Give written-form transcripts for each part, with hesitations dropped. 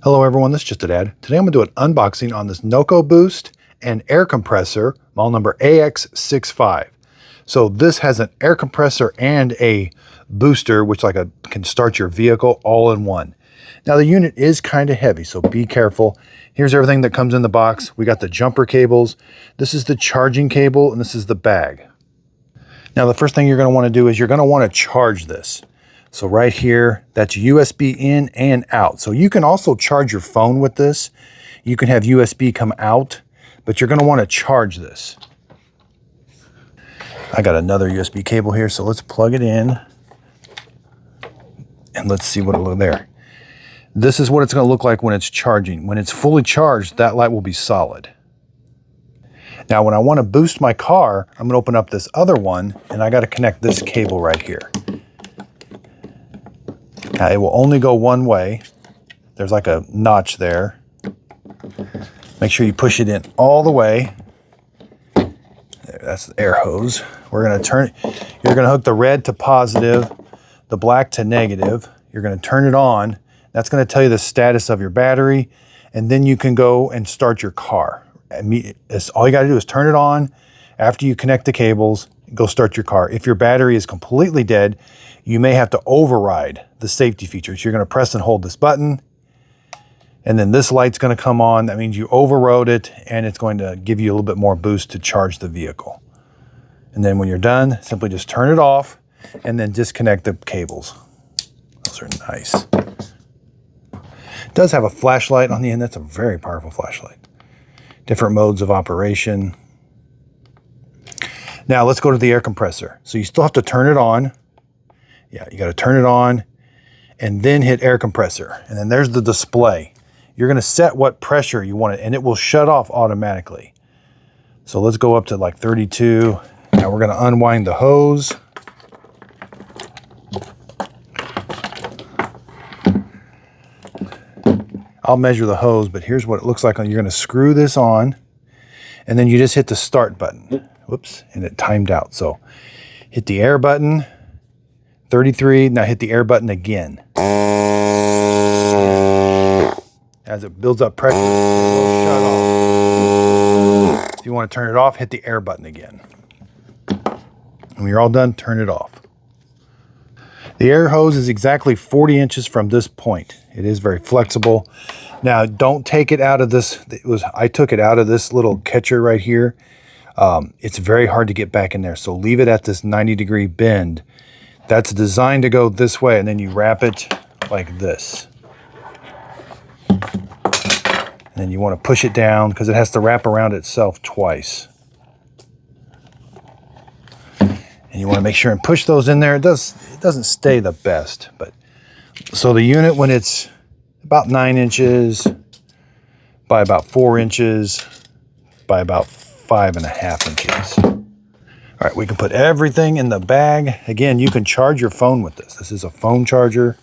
Hello everyone, this is just an ad. Today I'm going to do an unboxing on this NOCO Boost and air compressor, model number AX65. So this has an air compressor and a booster, which can start your vehicle all in one. Now the unit is kind of heavy, so be careful. Here's everything that comes in the box. We got the jumper cables. This is the charging cable, and this is the bag. Now the first thing you're going to want to do is you're going to want to charge this. So right here, that's USB in and out. So you can also charge your phone with this. You can have USB come out, but you're going to want to charge this. I got another USB cable here, so let's plug it in. And let's see what it'll look there. This is what it's going to look like when it's charging. When it's fully charged, that light will be solid. Now, when I want to boost my car, I'm going to open up this other one, and I got to connect this cable right here. Now, it will only go one way. There's like a notch there. Make sure you push it in all the way. There, that's the air hose. We're going to turn it. You're going to hook the red to positive, the black to negative. You're going to turn it on. That's going to tell you the status of your battery, and then you can go and start your car. All you got to do is turn it on. After you connect the cables, go start your car. If your battery is completely dead, you may have to override the safety features. You're going to press and hold this button, and then this light's going to come on. That means you overrode it, and it's going to give you a little bit more boost to charge the vehicle. And then when you're done, simply just turn it off and then disconnect the cables. Those are nice. It does have a flashlight on the end. That's a very powerful flashlight. Different modes of operation. Now let's go to the air compressor. So you still have to turn it on. Yeah, you got to turn it on and then hit air compressor. And then there's the display. You're going to set what pressure you want it, and it will shut off automatically. So let's go up to like 32. Now we're going to unwind the hose. I'll measure the hose, but here's what it looks like. You're going to screw this on, and then you just hit the start button. Whoops, and it timed out. So hit the air button, 33, now hit the air button again. As it builds up pressure, it will shut off. If you want to turn it off, hit the air button again. And when you're all done, turn it off. The air hose is exactly 40 inches from this point. It is very flexible. Now, don't take it out of this. I took it out of this little catcher right here. It's very hard to get back in there. So leave it at this 90-degree bend. That's designed to go this way, and then you wrap it like this. And then you want to push it down because it has to wrap around itself twice. And you want to make sure and push those in there. It doesn't stay the best, but so the unit, when it's about 9 inches by about 4 inches by about 5.5 inches. All right, we can put everything in the bag. Again, you can charge your phone with this. This is a phone charger.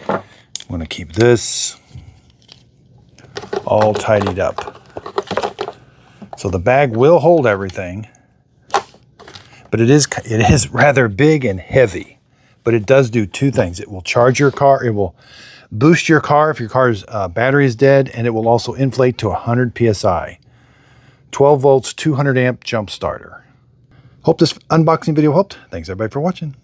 I'm going to keep this all tidied up. So the bag will hold everything, but it is rather big and heavy. But it does do two things. It will charge your car. It will boost your car if your car's battery is dead, and it will also inflate to 100 PSI. 12 volts, 200 amp jump starter. Hope this unboxing video helped. Thanks everybody for watching.